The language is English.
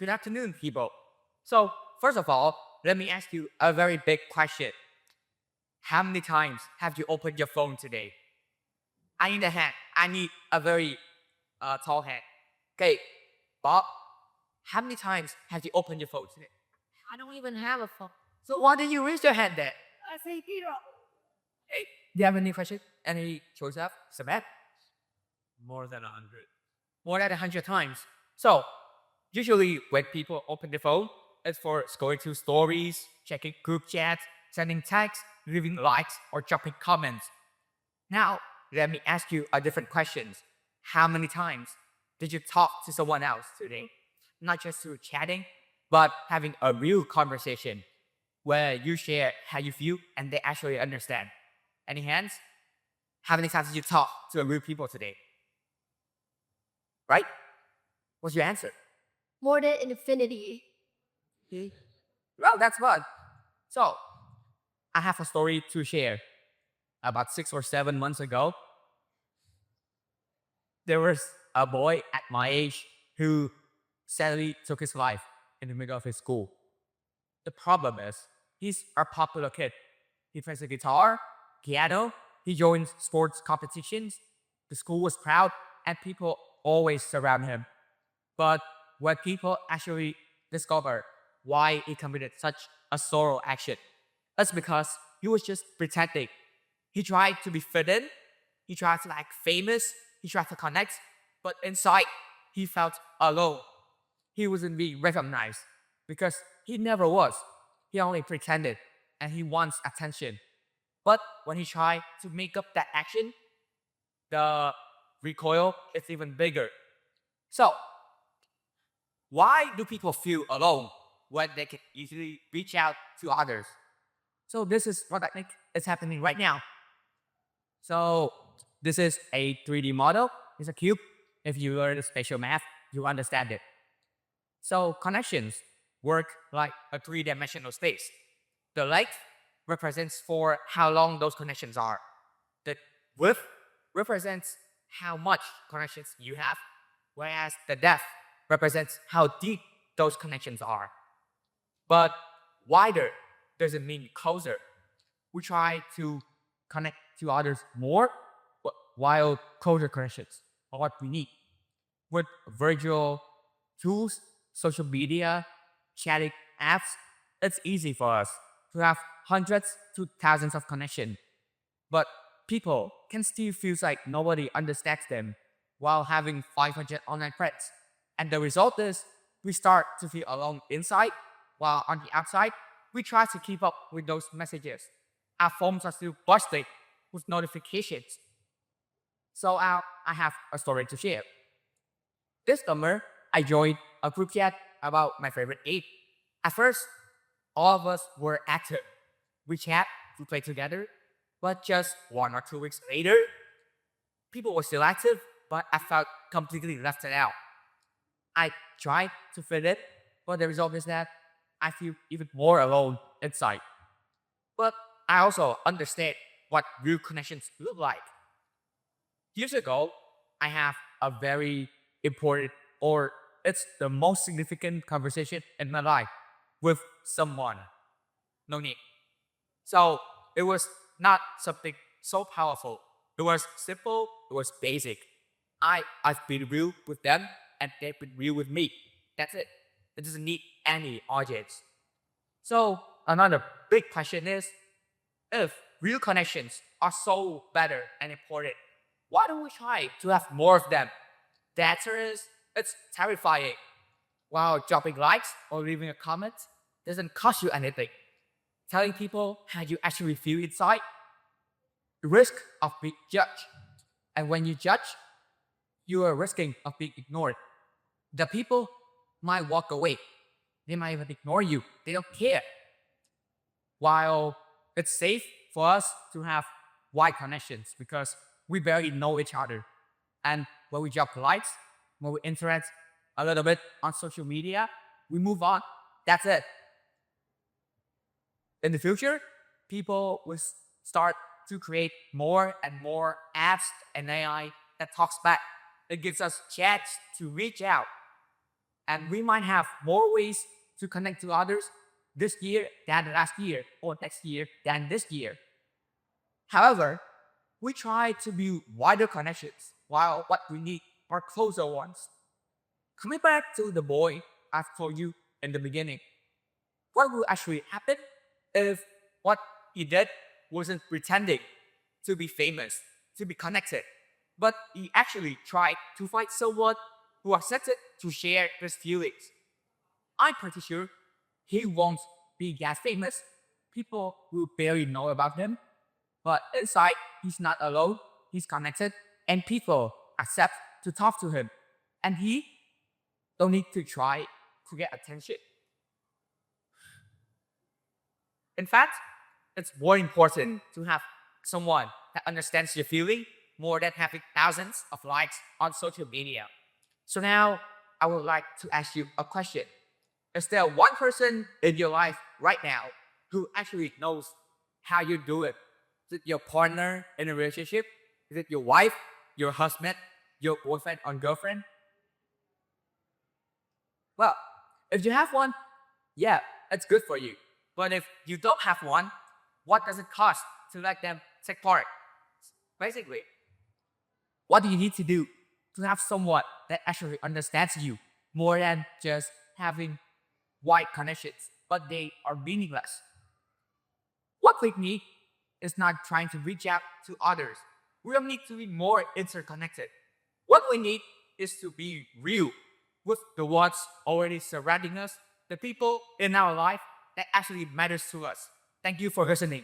Good afternoon, people. So, first of all, let me ask you a very big question. How many times have you opened your phone today? I need a hand. I need a very tall hand. Okay, Bob, how many times have you opened your phone today? I don't even have a phone. So why did you raise your hand then? I say zero. Hey, do you have any questions? Any choice up? Sabat? More than 100. More than 100 times. So, usually when people open the phone, it's for scrolling through stories, checking group chats, sending texts, leaving likes, or dropping comments. Now, let me ask you a different question. How many times did you talk to someone else today? Not just through chatting, but having a real conversation where you share how you feel and they actually understand. Any hands? How many times did you talk to real people today? Right? What's your answer? More than infinity. Well, that's fun. So, I have a story to share. About 6 or 7 months ago, there was a boy at my age who sadly took his life in the middle of his school. The problem is, he's a popular kid. He plays the guitar, piano, he joins sports competitions. The school was proud, and people always surround him. But when people actually discover why he committed such a sorrow action, that's because he was just pretending. He tried to be fit in, he tried to act famous, he tried to connect, but inside he felt alone. He wasn't being recognized because he never was. He only pretended and he wants attention. But when he tried to make up that action, the recoil is even bigger. So, why do people feel alone when they can easily reach out to others? So this is what I think is happening right now. So this is a 3D model. It's a cube. If you learn spatial math, you understand it. So connections work like a three-dimensional space. The length represents for how long those connections are. The width represents how much connections you have, whereas the depth represents how deep those connections are. But wider doesn't mean closer. We try to connect to others more, while closer connections are what we need. With virtual tools, social media, chatting apps, it's easy for us to have hundreds to thousands of connections. But people can still feel like nobody understands them while having 500 online friends. And the result is we start to feel alone inside, while on the outside, we try to keep up with those messages. Our phones are still bursting with notifications. So I have a story to share. This summer, I joined a group chat about my favorite ape. At first, all of us were active. We chat, we play together, but just 1 or 2 weeks later, people were still active, but I felt completely left out. I tried to fit in, but the result is that I feel even more alone inside. But I also understand what real connections look like. Years ago, I have a very important, or it's the most significant conversation in my life with someone. No need. So it was not something so powerful. It was simple, it was basic. I've been real with them and they've been real with me. That's it. It doesn't need any audience. So another big question is, if real connections are so better and important, why don't we try to have more of them? The answer is, it's terrifying. While dropping likes or leaving a comment doesn't cost you anything. Telling people how you actually feel inside, the risk of being judged. And when you judge, you are risking of being ignored. The people might walk away. They might even ignore you. They don't care. While it's safe for us to have wide connections because we barely know each other. And when we drop likes, when we interact a little bit on social media, we move on. That's it. In the future, people will start to create more and more apps and AI that talks back. It gives us chance to reach out. And we might have more ways to connect to others this year than last year, or next year than this year. However, we try to build wider connections, while what we need are closer ones. Coming back to the boy I told you in the beginning, what will actually happen if what he did wasn't pretending to be famous, to be connected, but he actually tried to find someone who accepted to share his feelings? I'm pretty sure he won't be that famous. People will barely know about him. But inside, he's not alone, he's connected, and people accept to talk to him. And he don't need to try to get attention. In fact, it's more important to have someone that understands your feeling more than having thousands of likes on social media. So now, I would like to ask you a question. Is there one person in your life right now who actually knows how you do it? Is it your partner in a relationship? Is it your wife, your husband, your boyfriend or girlfriend? Well, if you have one, yeah, it's good for you. But if you don't have one, what does it cost to let them take part? Basically, what do you need to do to have someone that actually understands you more than just having wide connections, but they are meaningless? What we need is not trying to reach out to others. We don't need to be more interconnected. What we need is to be real with the ones already surrounding us, the people in our life that actually matters to us. Thank you for listening.